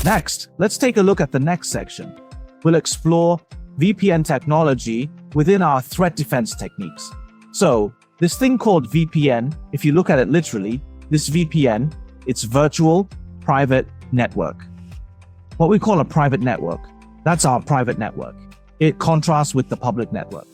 Next, let's take a look at the next section. We'll explore VPN technology within our threat defense techniques. So, this thing called VPN, if you look at it literally, this VPN, it's virtual private network. What we call a private network, that's our private network. It contrasts with the public network.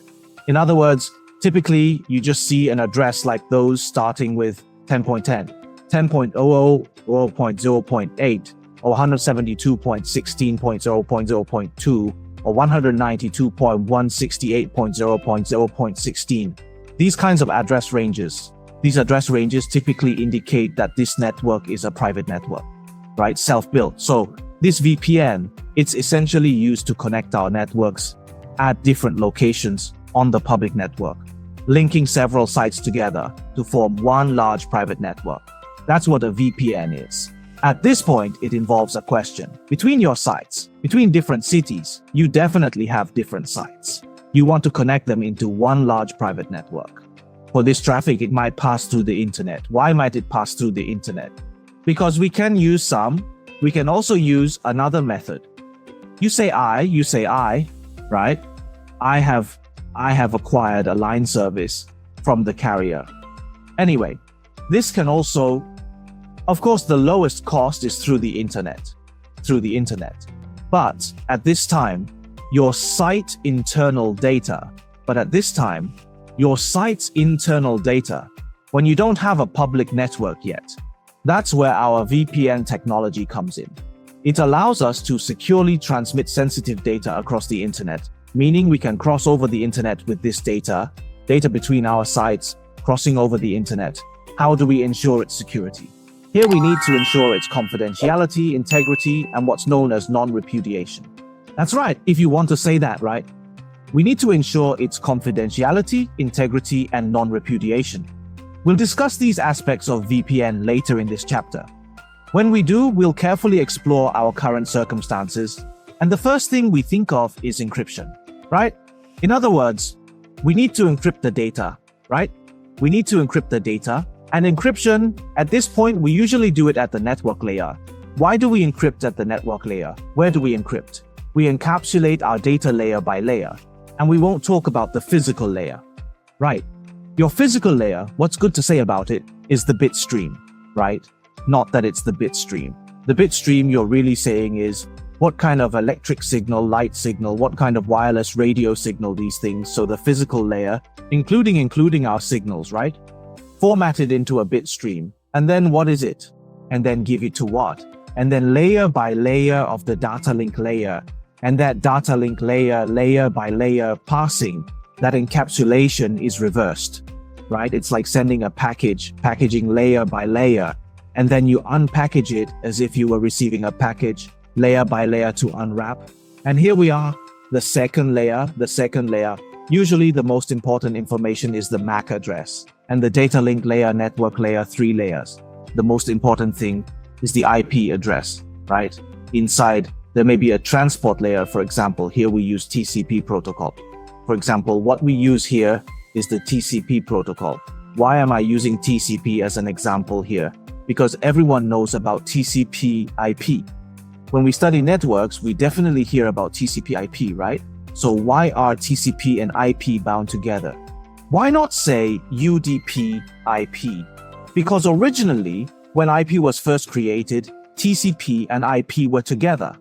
In other words, typically you just see an address like those starting with 10.10, 10.00, 0.0.8, or 172.16.0.0.2, or 192.168.0.0.16. These kinds of address ranges. These address ranges typically indicate that this network is a private network, right? Self-built. So this VPN, it's essentially used to connect our networks at different locations on the public network, linking several sites together to form one large private network. That's what a VPN is. At this point, it involves a question. Between your sites, between different cities, you definitely have different sites. You want to connect them into one large private network. For this traffic, it might pass through the internet. Why might it pass through the internet? Because we can use some. We can also use another method. You say I, right? I have acquired a line service from the carrier. Anyway, this can also, of course, the lowest cost is through the internet. But at this time, your site's internal data, when you don't have a public network yet, that's where our VPN technology comes in. It allows us to securely transmit sensitive data across the internet, meaning we can cross over the internet with this data between our sites, crossing over the internet. How do we ensure its security? Here we need to ensure its confidentiality, integrity, and what's known as non-repudiation. That's right, if you want to say that, right? We need to ensure its confidentiality, integrity, and non-repudiation. We'll discuss these aspects of VPN later in this chapter. When we do, we'll carefully explore our current circumstances, and the first thing we think of is encryption, right? In other words, we need to encrypt the data, right? We need to encrypt the data, and encryption, at this point, we usually do it at the network layer. Why do we encrypt at the network layer? Where do we encrypt? We encapsulate our data layer by layer, and we won't talk about the physical layer, right? Your physical layer, what's good to say about it, is the bit stream, right? Not that it's the bit stream. The bit stream you're really saying is what kind of electric signal, light signal, what kind of wireless radio signal, these things. So the physical layer, including our signals, right? Formatted into a bit stream. And then what is it? And then give it to what? And then layer by layer of the data link layer. And that data link layer by layer passing, that encapsulation is reversed, right? It's like sending a packaging layer by layer. And then you unpackage it as if you were receiving a package, layer by layer to unwrap. And here we are, the second layer. Usually the most important information is the MAC address. And the data link layer, network layer, 3 layers. The most important thing is the IP address, right? Inside, there may be a transport layer, for example. Here we use TCP protocol. For example, what we use here is the TCP protocol. Why am I using TCP as an example here? Because everyone knows about TCP IP. When we study networks, we definitely hear about TCP IP, right? So why are TCP and IP bound together? Why not say UDP IP? Because originally, when IP was first created, TCP and IP were together.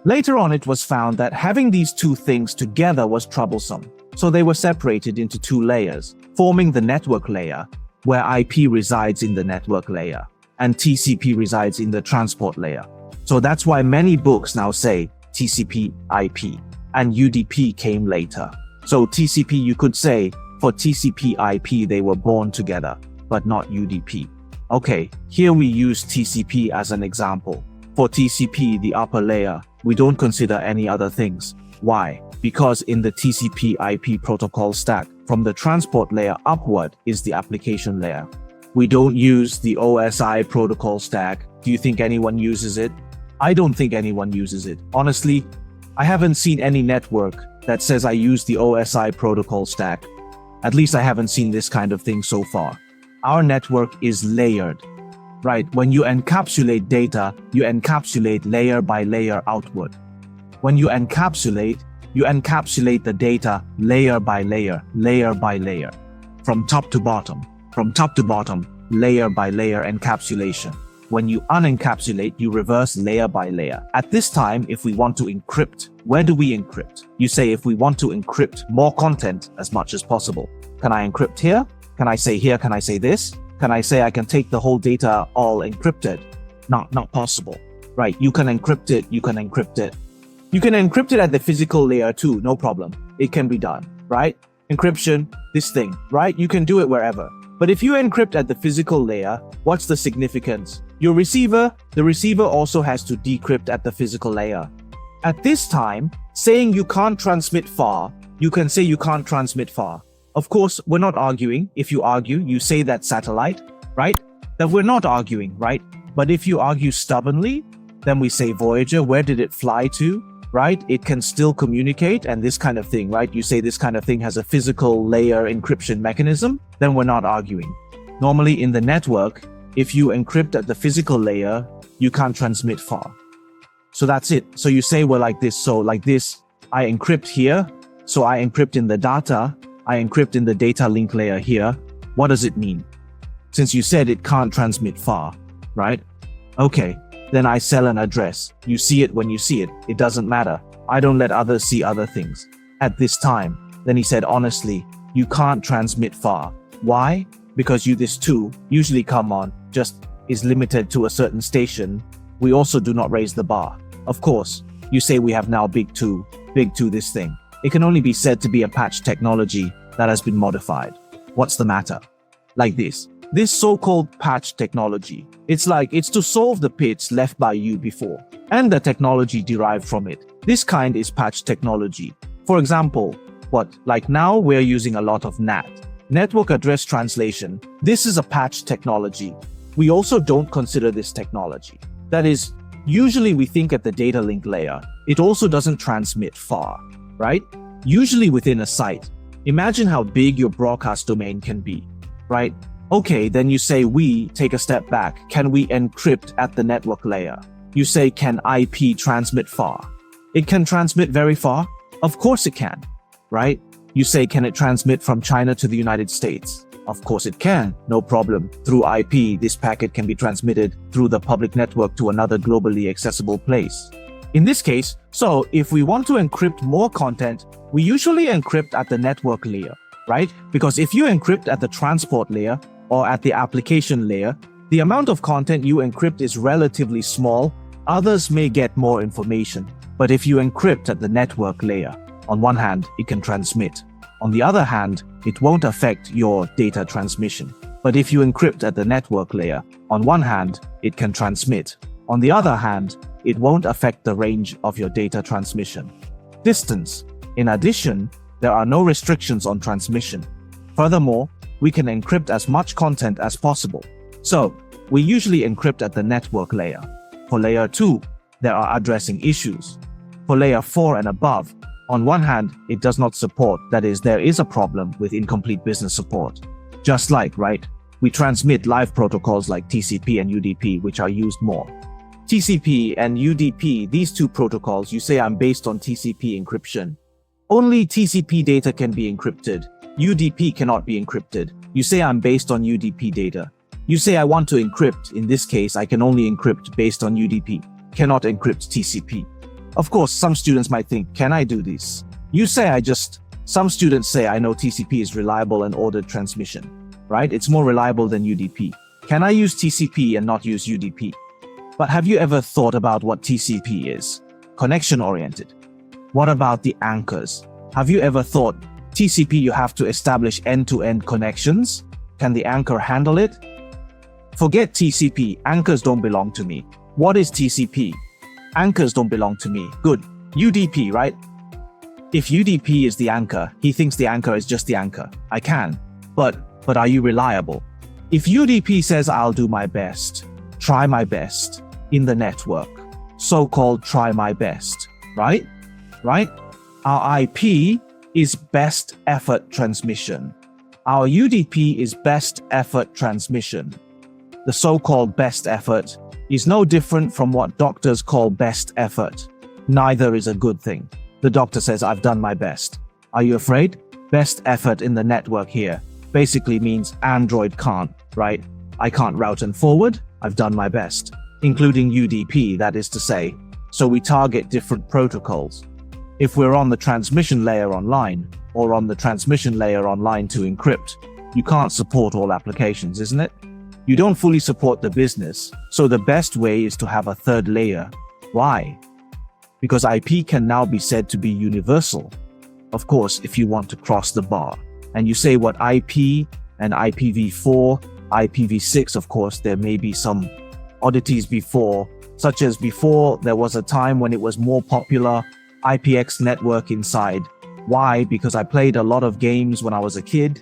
Later on, it was found that having these two things together was troublesome. So they were separated into 2 layers, forming the network layer, where IP resides in the network layer, and TCP resides in the transport layer. So that's why many books now say TCP IP, and UDP came later. So TCP, you could say, for TCP IP, they were born together, but not UDP. Okay, here we use TCP as an example. For TCP, the upper layer, we don't consider any other things. Why? Because in the TCP IP protocol stack, from the transport layer upward is the application layer. We don't use the OSI protocol stack. Do you think anyone uses it? I don't think anyone uses it. Honestly, I haven't seen any network that says I use the OSI protocol stack. At least I haven't seen this kind of thing so far. Our network is layered. right? When you encapsulate data, you encapsulate layer by layer outward. When you encapsulate the data layer by layer, from top to bottom, layer by layer encapsulation. When you unencapsulate, you reverse layer by layer. At this time, if we want to encrypt, where do we encrypt? You say if we want to encrypt more content as much as possible. Can I encrypt here? Can I say here? Can I say this? Can I say I can take the whole data all encrypted? Not possible, right? You can encrypt it. You can encrypt it at the physical layer too, no problem. It can be done, right? Encryption, this thing, right? You can do it wherever. But if you encrypt at the physical layer, what's the significance? The receiver also has to decrypt at the physical layer. At this time, saying you can't transmit far, you can say you can't transmit far. Of course, we're not arguing. If you argue, you say that satellite, right? That we're not arguing, right? But if you argue stubbornly, then we say Voyager, where did it fly to? Right? It can still communicate and this kind of thing, right? You say this kind of thing has a physical layer encryption mechanism, then we're not arguing. Normally in the network, if you encrypt at the physical layer, you can't transmit far. So that's it. So you say we're like this. So like this, I encrypt here. So I encrypt in the data. I encrypt in the data link layer here. What does it mean? Since you said it can't transmit far, right? Okay. Then I sell an address. You see it when you see it. It doesn't matter. I don't let others see other things. At this time, then he said, honestly, you can't transmit far. Why? Because this too usually come on, just is limited to a certain station. We also do not raise the bar. Of course, you say we have now big two this thing. It can only be said to be a patch technology that has been modified. What's the matter? Like this so-called patch technology. It's to solve the pits left by you before, and the technology derived from it. This kind is patch technology. For example, like now we're using a lot of NAT, network address translation. This is a patch technology. We also don't consider this technology. That is, usually we think at the data link layer. It also doesn't transmit far, right? Usually within a site. Imagine how big your broadcast domain can be, right? Okay, then you say we take a step back. Can we encrypt at the network layer? You say, can IP transmit far? It can transmit very far? Of course it can, right? You say, can it transmit from China to the United States? Of course it can, no problem. Through IP, this packet can be transmitted through the public network to another globally accessible place. In this case, so if we want to encrypt more content, we usually encrypt at the network layer, right? Because if you encrypt at the transport layer, or at the application layer, the amount of content you encrypt is relatively small. Others may get more information. But if you encrypt at the network layer, on one hand, it can transmit. On the other hand, it won't affect your data transmission. But if you encrypt at the network layer, on one hand, it can transmit. On the other hand, it won't affect the range of your data transmission. Distance. In addition, there are no restrictions on transmission. Furthermore, we can encrypt as much content as possible. So, we usually encrypt at the network layer. For layer 2, there are addressing issues. For layer 4 and above, on one hand, it does not support, that is, there is a problem with incomplete business support. Just like, right, we transmit live protocols like TCP and UDP, which are used more. TCP and UDP, these two protocols, you say I'm based on TCP encryption. Only TCP data can be encrypted. UDP cannot be encrypted. You say I'm based on UDP data. You say I want to encrypt. In this case, I can only encrypt based on UDP. Cannot encrypt TCP. Of course, some students might think, can I do this? You say some students say I know TCP is reliable and ordered transmission, right? It's more reliable than UDP. Can I use TCP and not use UDP? But have you ever thought about what TCP is? Connection oriented. What about the anchors? Have you ever thought TCP, you have to establish end-to-end connections? Can the anchor handle it? Forget TCP, anchors don't belong to me. What is TCP? Anchors don't belong to me. Good. UDP, right? If UDP is the anchor, he thinks the anchor is just the anchor. I can. But are you reliable? If UDP says I'll do my best, try my best in the network, so-called try my best, right? Right? Our IP is best effort transmission. Our UDP is best effort transmission. the so-called best effort, is no different from what doctors call best effort. Neither is a good thing. The doctor says, I've done my best. Are you afraid? Best effort in the network here basically means Android can't, right? I can't route and forward. I've done my best, including UDP, that is to say. So we target different protocols. If we're on the transmission layer online, or on the transmission layer online to encrypt, you can't support all applications, isn't it? You don't fully support the business, so the best way is to have a third layer. Why? Because IP can now be said to be universal. Of course, if you want to cross the bar, and you say what IP and IPv4, IPv6, of course, there may be some oddities before, such as before there was a time when it was more popular, IPX network inside. Why? Because I played a lot of games when I was a kid.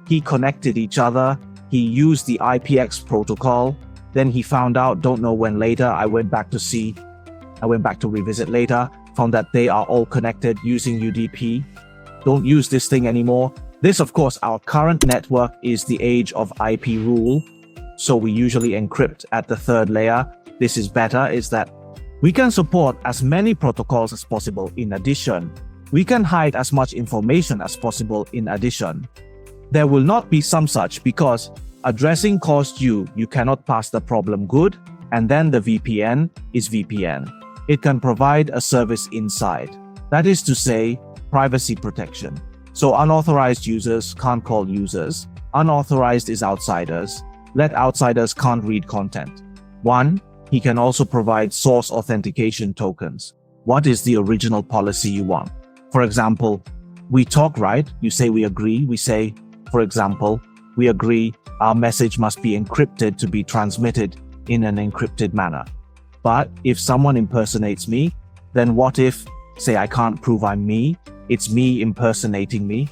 He connected each other. He used the IPX protocol. Then he found out, don't know when later, I went back to revisit later, found that they are all connected using UDP. Don't use this thing anymore. This, of course, our current network is the age of IP rule. So we usually encrypt at the third layer. This is better, is that we can support as many protocols as possible. In addition, we can hide as much information as possible. In addition, there will not be some such because addressing cost you cannot pass the problem good, and then the VPN is VPN. It can provide a service inside. That is to say, privacy protection. So unauthorized users can't call users. Unauthorized is outsiders. Let outsiders can't read content. 1. He can also provide source authentication tokens. What is the original policy you want? For example, we talk, right? You say we agree. We say, for example, we agree our message must be encrypted to be transmitted in an encrypted manner. But if someone impersonates me, then what if, say I can't prove I'm me, it's me impersonating me?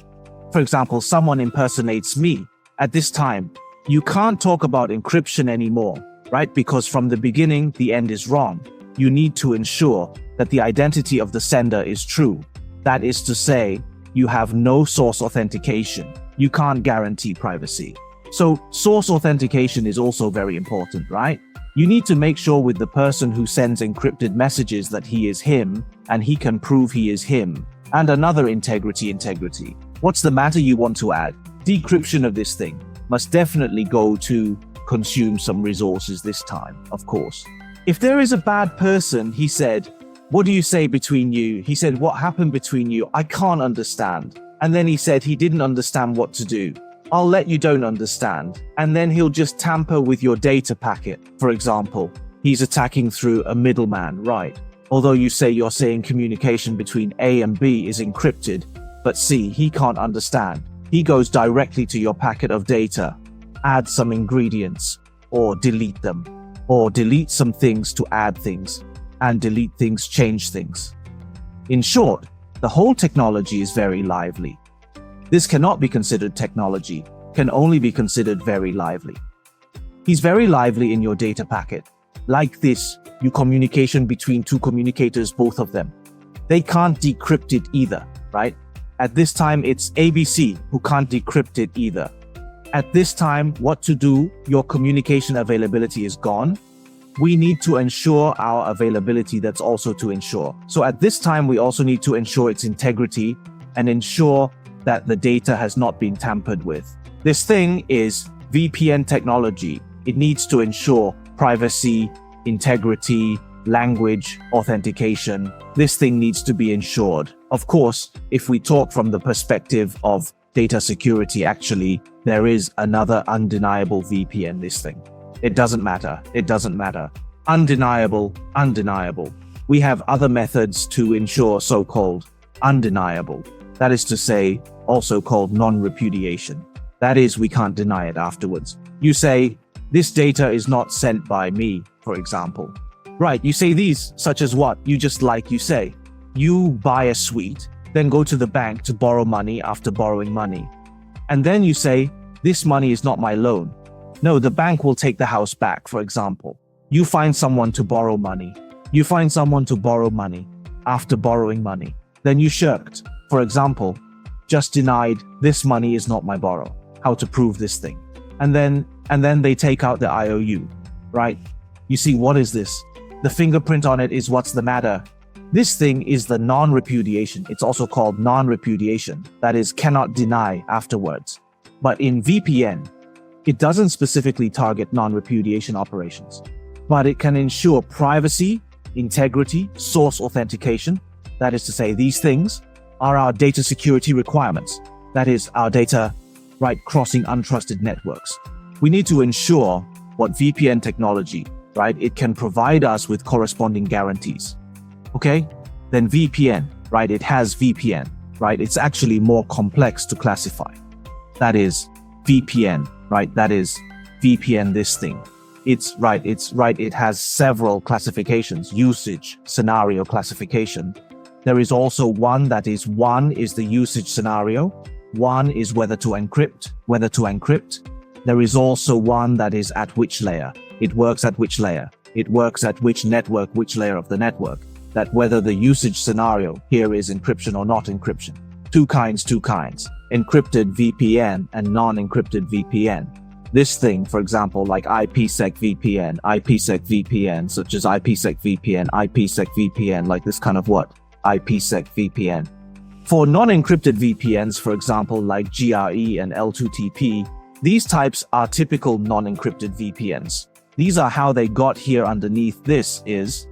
For example, someone impersonates me. At this time, you can't talk about encryption anymore, right? Because from the beginning, the end is wrong. You need to ensure that the identity of the sender is true. That is to say, you have no source authentication. You can't guarantee privacy. So source authentication is also very important, right? You need to make sure with the person who sends encrypted messages that he is him and he can prove he is him. And another integrity. What's the matter you want to add? Decryption of this thing must definitely go to consume some resources this time, of course. If there is a bad person, he said, what do you say between you? He said, what happened between you? I can't understand. And then he said he didn't understand what to do. I'll let you don't understand. And then he'll just tamper with your data packet. For example, he's attacking through a middleman, right? Although you say you're saying communication between A and B is encrypted, but C, he can't understand. He goes directly to your packet of data, add some ingredients, or delete them, or delete some things to add things, and delete things, change things. In short, the whole technology is very lively. This cannot be considered technology, can only be considered very lively. He's very lively in your data packet. Like this, your communication between two communicators, both of them. They can't decrypt it either, right? At this time, it's ABC who can't decrypt it either. At this time, what to do? Your communication availability is gone. We need to ensure our availability, that's also to ensure. So at this time, we also need to ensure its integrity and ensure that the data has not been tampered with. This thing is VPN technology. It needs to ensure privacy, integrity, language, authentication. This thing needs to be ensured. Of course, if we talk from the perspective of data security, actually, there is another undeniable VPN, this thing. It doesn't matter. Undeniable. We have other methods to ensure so-called undeniable. That is to say, also called non-repudiation. That is, we can't deny it afterwards. You say, this data is not sent by me, for example. Right, you say these, such as what? You say, you buy a suite, then go to the bank to borrow money after borrowing money. And then you say, this money is not my loan. No, the bank will take the house back, for example. You find someone to borrow money. After borrowing money. Then you shirked. For example, just denied, this money is not my borrow. How to prove this thing? And then and then they take out the IOU, right? You see, what is this? The fingerprint on it is what's the matter. This thing is the non-repudiation. It's also called non-repudiation. That is, cannot deny afterwards. But in VPN, it doesn't specifically target non-repudiation operations, but it can ensure privacy, integrity, source authentication. That is to say, these things are our data security requirements. That is, our data, right, crossing untrusted networks. We need to ensure what VPN technology, right, it can provide us with corresponding guarantees. Okay, then VPN, right, it has VPN, right, it's actually more complex to classify. That is VPN, right, that is VPN this thing. It's right, it has several classifications, usage, scenario classification. There is also one is the usage scenario, one is whether to encrypt. There is also one that is at which layer, it works at which layer, it works at which network, which layer of the network. That whether the usage scenario here is encryption or not encryption. Two kinds, encrypted VPN and non-encrypted VPN. This thing, for example, like IPsec VPN, such as IPsec VPN, like this kind of what? IPsec VPN. For non-encrypted VPNs, for example, like GRE and L2TP, these types are typical non-encrypted VPNs. These are how they got here underneath this is.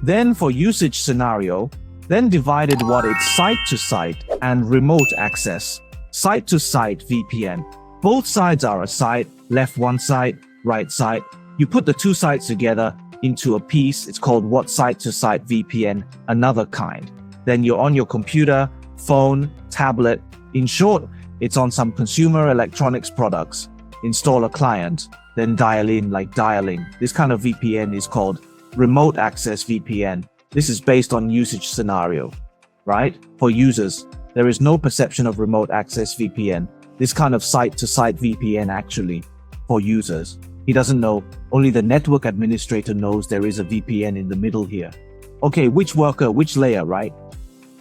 Then for usage scenario, then divided what it's site-to-site and remote access. Site-to-site VPN. Both sides are a site, left one side, right side. You put the two sides together into a piece. It's called what site-to-site VPN, another kind. Then you're on your computer, phone, tablet. In short, it's on some consumer electronics products. Install a client, then dial in like dialing. This kind of VPN is called remote access VPN. This is based on usage scenario, right? For users, there is no perception of remote access VPN. This kind of site-to-site VPN actually, for users. He doesn't know, only the network administrator knows there is a VPN in the middle here. Okay, which worker, which layer, right?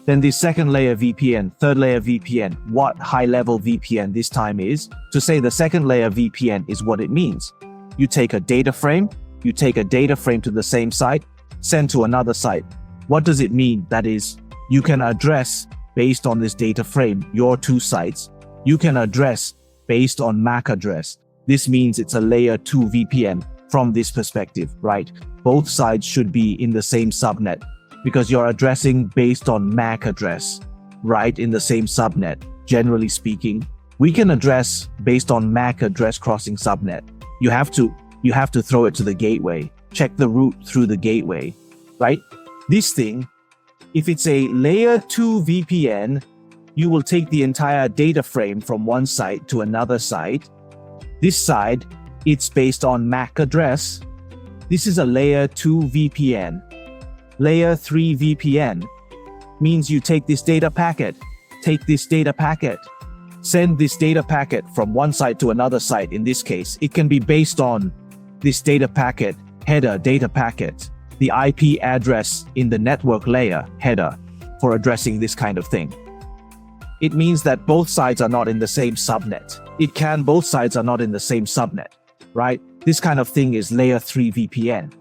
Then the second layer VPN, third layer VPN. What high-level VPN this time is? To say the second layer VPN is what it means. You take a data frame to the same site, send to another site. What does it mean? That is, you can address based on this data frame, your two sites. You can address based on MAC address. This means it's a layer 2 VPN from this perspective, right? Both sides should be in the same subnet because you're addressing based on MAC address, right? In the same subnet. Generally speaking, we can address based on MAC address crossing subnet. You have to throw it to the gateway, check the route through the gateway, right? This thing, if it's a layer 2 VPN, you will take the entire data frame from one site to another site. This side, it's based on MAC address. This is a layer 2 VPN. Layer 3 VPN means you take this data packet, send this data packet from one site to another site. In this case, it can be based on this data packet, header data packet, the IP address in the network layer header for addressing this kind of thing. It means that both sides are not in the same subnet. Both sides are not in the same subnet, right? This kind of thing is layer 3 VPN.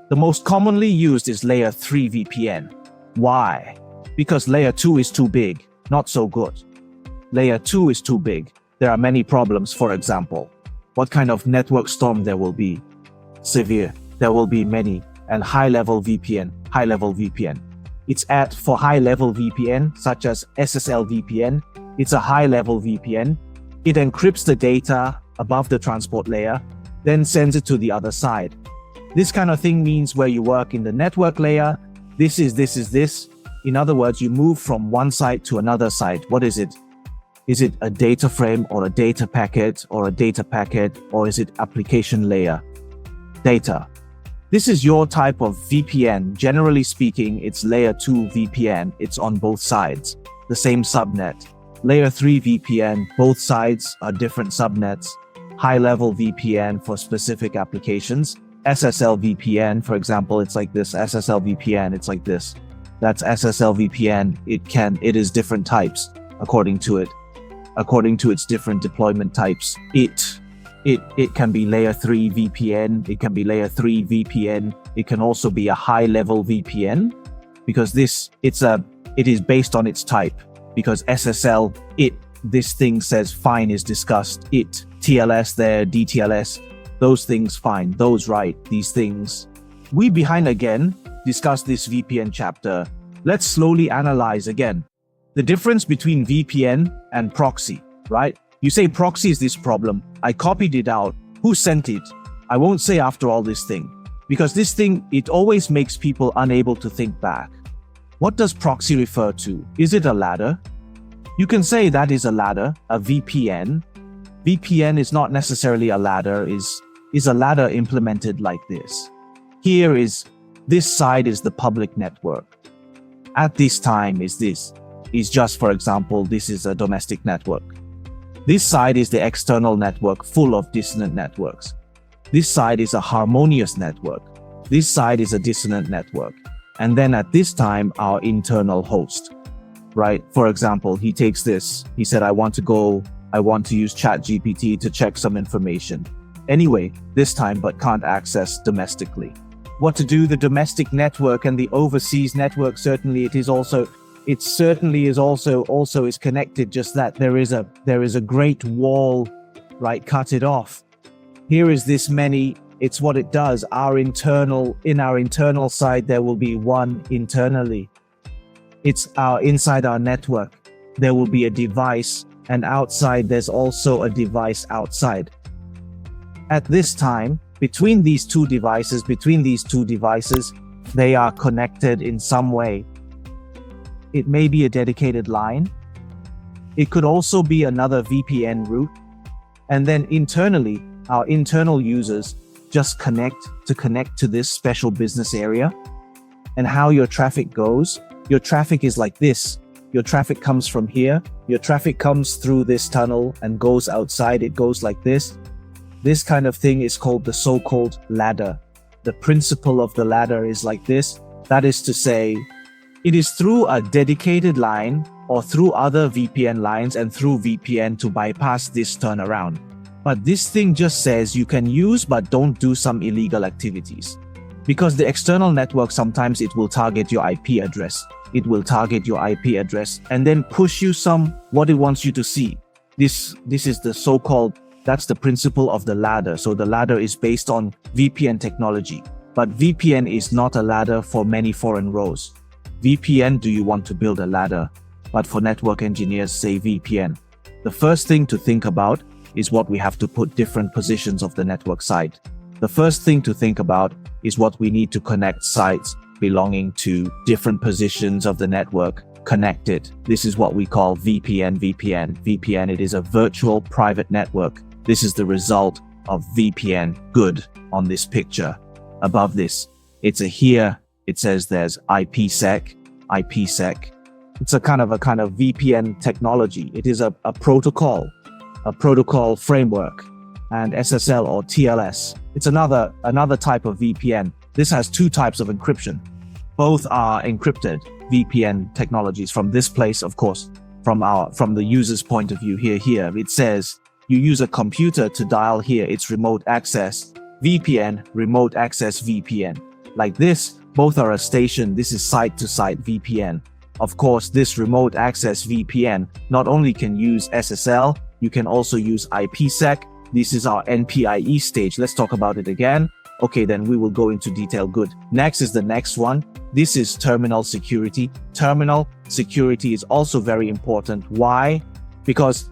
The most commonly used is layer 3 VPN. Why? Because layer 2 is too big, not so good. Layer 2 is too big. There are many problems. For example, what kind of network storm there will be? Severe. There will be many. And high-level VPN. It's for high-level VPN, such as SSL VPN. It's a high-level VPN. It encrypts the data above the transport layer, then sends it to the other side. This kind of thing means where you work in the network layer, this is this. In other words, you move from one site to another site. What is it? Is it a data frame or a data packet or is it application layer? Data. This is your type of VPN. Generally speaking, it's layer 2 VPN. It's on both sides, the same subnet. Layer 3 VPN, both sides are different subnets. High-level VPN for specific applications. SSL VPN, for example, it's like this. SSL VPN, it's like this. That's SSL VPN. It is different types according to its different deployment types. It can be layer 3 VPN, it can be layer 3 VPN, it can also be a high level VPN, because it is based on its type, because SSL, this thing says fine is discussed, TLS there, DTLS, those things fine, those right, these things. We behind again discuss this VPN chapter. Let's slowly analyze again the difference between VPN and proxy, right? You say proxy is this problem. I copied it out. Who sent it? I won't say after all this thing, because this thing, it always makes people unable to think back. What does proxy refer to? Is it a ladder? You can say that is a ladder, a VPN. VPN is not necessarily a ladder, is a ladder implemented like this. This side is the public network. At this time is just, for example, this is a domestic network. This side is the external network full of dissonant networks. This side is a harmonious network. This side is a dissonant network. And then at this time, our internal host, right? For example, he takes this, he said, I want to use ChatGPT to check some information. Anyway, this time, but can't access domestically. What to do? The domestic network and the overseas network, certainly it certainly is also is connected, just that there is a great wall, right? Cut it off. Here is this many, it's what it does. In our internal side, there will be one internally. Inside our network, there will be a device, and outside there's also a device outside. At this time, between these two devices, they are connected in some way. It may be a dedicated line. It could also be another VPN route. And then internally, our internal users just connect to this special business area. And how your traffic goes, your traffic is like this. Your traffic comes from here. Your traffic comes through this tunnel and goes outside. It goes like this. This kind of thing is called the so-called ladder. The principle of the ladder is like this. That is to say, it is through a dedicated line or through other VPN lines and through VPN to bypass this turnaround. But this thing just says you can use but don't do some illegal activities. Because the external network, sometimes it will target your IP address. It will target your IP address and then push you what it wants you to see. This is the so-called, that's the principle of the ladder. So the ladder is based on VPN technology. But VPN is not a ladder for many foreign rows. VPN, do you want to build a ladder? But for network engineers, say VPN. The first thing to think about is what we have to put different positions of the network side. The first thing to think about is what we need to connect sites belonging to different positions of the network connected. This is what we call VPN. VPN, it is a virtual private network. This is the result of VPN. Good on this picture. Above this, it's a here. It says there's IPsec. It's a kind of VPN technology. It is a protocol framework, and SSL or TLS. It's another type of VPN. This has two types of encryption. Both are encrypted VPN technologies. From this place, of course, from the user's point of view, here it says you use a computer to dial here. It's remote access VPN, remote access VPN. Like this, both are a station. This is site-to-site VPN. Of course, this remote access VPN not only can use SSL, you can also use IPsec. This is our NPIE stage. Let's talk about it again. Okay, then we will go into detail. Good. Next is the next one. This is terminal security. Terminal security is also very important. Why? Because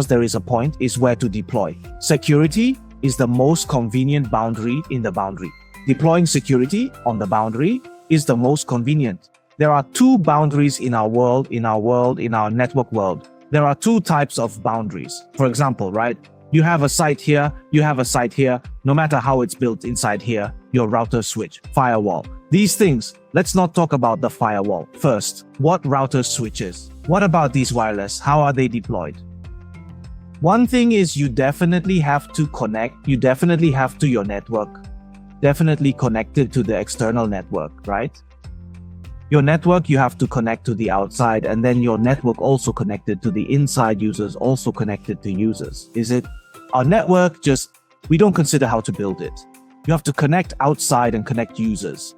there is a point, is where to deploy. Security is the most convenient boundary in the boundary. Deploying security on the boundary is the most convenient. There are two boundaries in our world, in our network world. There are two types of boundaries. For example, right? You have a site here, you have a site here. No matter how it's built inside here, your router switch, firewall. These things, let's not talk about the firewall. First, what router switches? What about these wireless? How are they deployed? One thing is you definitely have to connect. You definitely have to your network. Definitely connected to the external network, right? Your network, you have to connect to the outside, and then your network also connected to the inside users, also connected to users. Is it? Our network just We don't consider how to build it. You have to connect outside and connect users.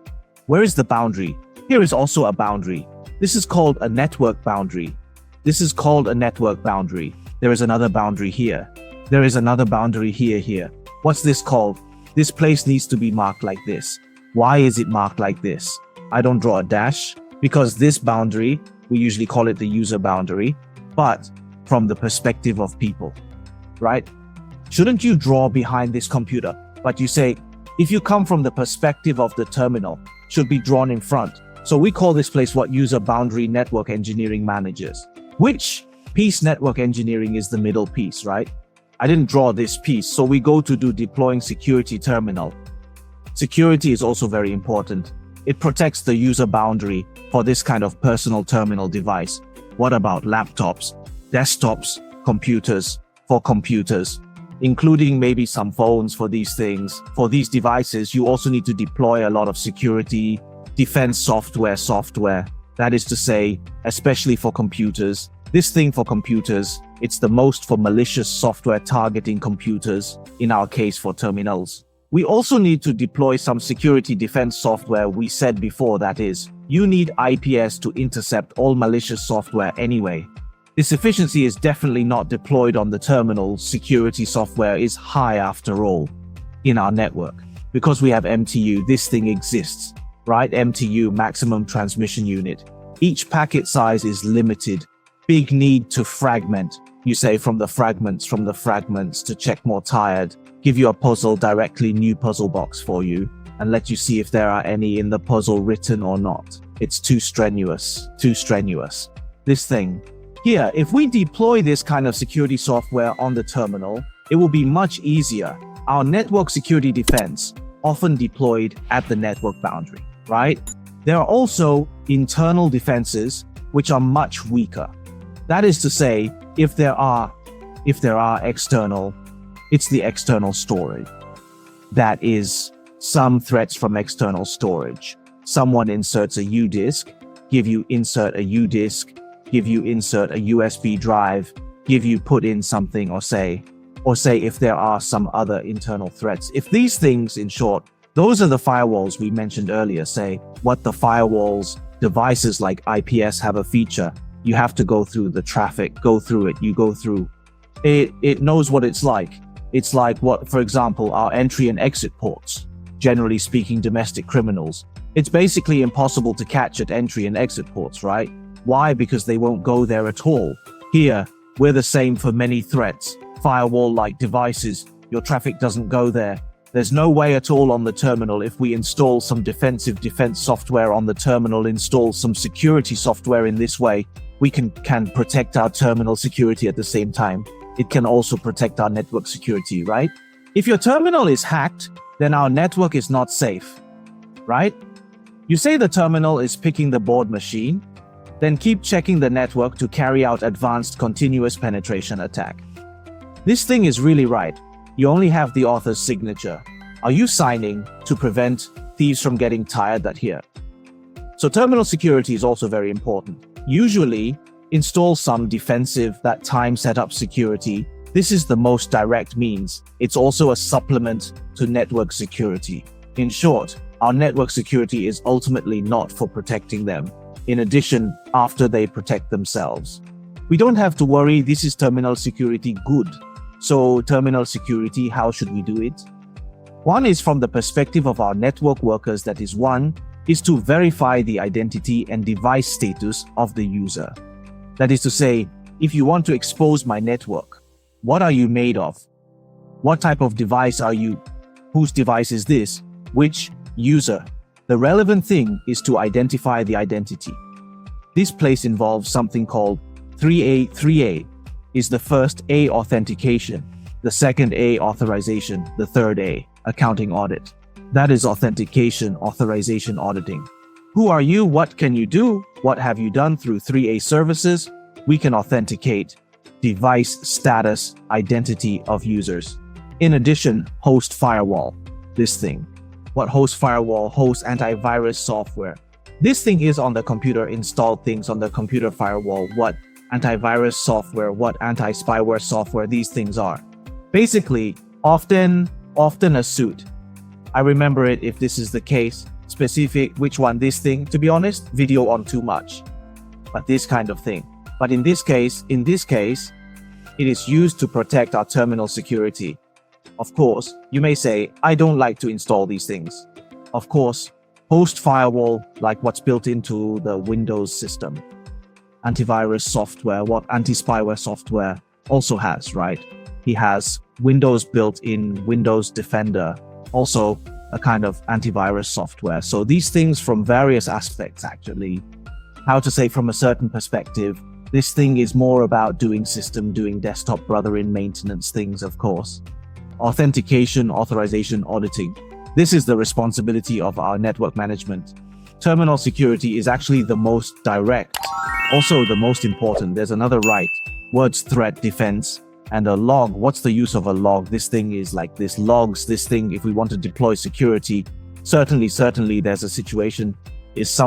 Where is the boundary? Here is also a boundary. This is called a network boundary. This is called a network boundary. There is another boundary here. There is another boundary here. What's this called? This place needs to be marked like this. Why is it marked like this? I don't draw a dash because this boundary, we usually call it the user boundary, but from the perspective of people, right? Shouldn't you draw behind this computer? But you say, if you come from the perspective of the terminal, should be drawn in front. So we call this place what user boundary network engineering managers. Which piece network engineering is the middle piece, right? I didn't draw this piece, so we go to do deploying security terminal. Security is also very important. It protects the user boundary for this kind of personal terminal device. What about laptops, desktops, computers, for computers, including maybe some phones for these things? For these devices, you also need to deploy a lot of security, defense software. That is to say, especially for computers. This thing for computers, it's the most for malicious software targeting computers, in our case for terminals. We also need to deploy some security defense software. We said before, that is, you need IPS to intercept all malicious software anyway. This efficiency is definitely not deployed on the terminal. Security software is high after all in our network. Because we have MTU, this thing exists, right? MTU, maximum transmission unit. Each packet size is limited. Big need to fragment. You say from the fragments to check more tired, give you a puzzle directly, new puzzle box for you, and let you see if there are any in the puzzle written or not. It's too strenuous. This thing. Here, if we deploy this kind of security software on the terminal, it will be much easier. Our network security defense, often deployed at the network boundary, right? There are also internal defenses, which are much weaker. That is to say, if there are external, it's the external storage. That is some threats from external storage. Someone inserts a U disk, give you insert a U disk, give you insert a USB drive, give you put in something, or say if there are some other internal threats. If these things, in short, those are the firewalls we mentioned earlier. Say what the firewalls, devices like IPS have a feature. You have to go through the traffic, go through it, you go through. It knows what it's like. It's like what, for example, our entry and exit ports. Generally speaking, domestic criminals. It's basically impossible to catch at entry and exit ports, right? Why? Because they won't go there at all. Here, we're the same for many threats. Firewall-like devices, your traffic doesn't go there. There's no way at all on the terminal. If we install some defense software on the terminal, install some security software in this way, we can protect our terminal security at the same time. It can also protect our network security, right? If your terminal is hacked, then our network is not safe, right? You say the terminal is picking the board machine, then keep checking the network to carry out advanced continuous penetration attack. This thing is really right. You only have the author's signature. Are you signing to prevent thieves from getting tired that here? So terminal security is also very important. Usually, install some defensive that time setup security. This is the most direct means. It's also a supplement to network security. In short, our network security is ultimately not for protecting them. In addition, after they protect themselves. We don't have to worry, this is terminal security good. So terminal security, how should we do it? One is from the perspective of our network workers, that is one, is to verify the identity and device status of the user. That is to say, if you want to expose my network, what are you made of? What type of device are you? Whose device is this? Which user? The relevant thing is to identify the identity. This place involves something called 3A. 3A is the first A, authentication, the second A, authorization, the third A, accounting audit. That is authentication, authorization, auditing. Who are you? What can you do? What have you done through 3A services? We can authenticate device status, identity of users. In addition, host firewall, this thing. What host firewall? Host antivirus software. This thing is on the computer, installed things on the computer firewall. What antivirus software, what anti-spyware software these things are. Basically, Often a suit. I remember it if this is the case, specific, which one, this thing, to be honest, video on too much. But this kind of thing. But in this case, it is used to protect our terminal security. Of course, you may say, I don't like to install these things. Of course, host firewall, like what's built into the Windows system. Antivirus software, what anti-spyware software also has, right? He has Windows built in, Windows Defender, also a kind of antivirus software. So these things from various aspects, actually, how to say, from a certain perspective, this thing is more about doing desktop brother-in maintenance things, of course. Authentication, authorization, auditing. This is the responsibility of our network management. Terminal security is actually the most direct, also the most important. There's another right, words, threat, defense, and a log. What's the use of a log? This thing is like this logs, this thing, if we want to deploy security, certainly there's a situation, it's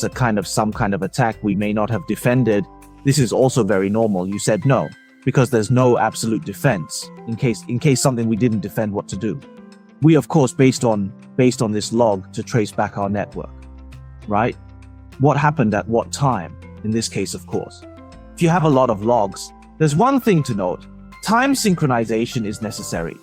a kind of some kind of attack we may not have defended. This is also very normal. You said no, because there's no absolute defense in case something we didn't defend, what to do. We, of course, based on this log to trace back our network, right? What happened at what time? In this case, of course. If you have a lot of logs, there's one thing to note. Time synchronization is necessary.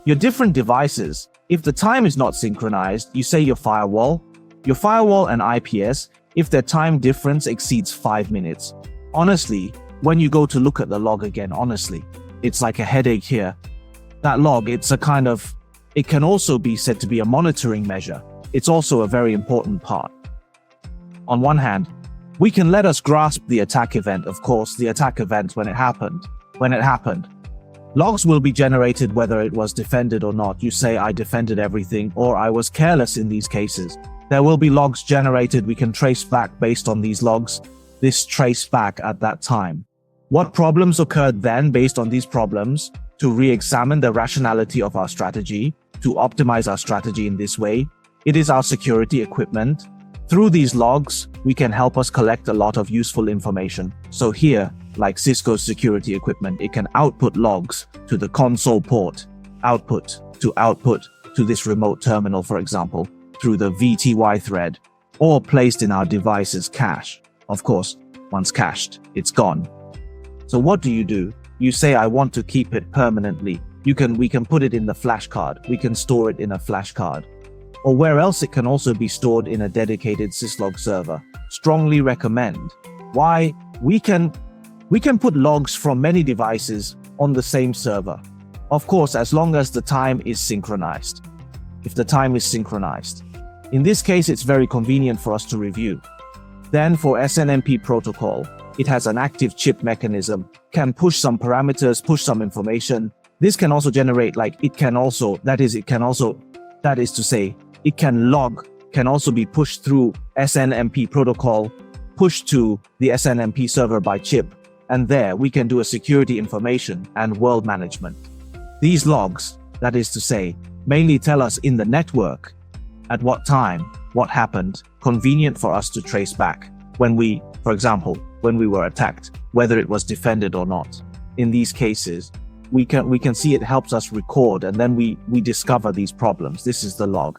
Your different devices, if the time is not synchronized, you say your firewall and IPS, if their time difference exceeds 5 minutes. Honestly, when you go to look at the log again, honestly, it's like a headache here. That log, it can also be said to be a monitoring measure. It's also a very important part. On one hand, we can let us grasp the attack event, of course, the attack event when it happened. Logs will be generated whether it was defended or not. You say, I defended everything, or I was careless in these cases. There will be logs generated. We can trace back based on these logs, this trace back at that time. What problems occurred then based on these problems, to re-examine the rationality of our strategy, to optimize our strategy in this way. It is our security equipment. Through these logs, we can help us collect a lot of useful information. So here, like Cisco's security equipment, it can output logs to the console port, output to this remote terminal, for example, through the VTY thread, or placed in our device's cache. Of course, once cached, it's gone. So what do? You say, I want to keep it permanently. We can put it in the flash card. We can store it in a flash card. Or where else it can also be stored in a dedicated syslog server. Strongly recommend. Why? We can put logs from many devices on the same server. Of course, as long as the time is synchronized. If the time is synchronized. In this case, it's very convenient for us to review. Then for SNMP protocol, it has an active chip mechanism, can push some parameters, push some information. This can also generate, it can also be pushed through SNMP protocol, pushed to the SNMP server by chip, and there we can do a security information and world management. These logs, mainly tell us in the network at what time, what happened, convenient for us to trace back when we were attacked, whether it was defended or not. In these cases, we can see it helps us record, and then we discover these problems. This is the log.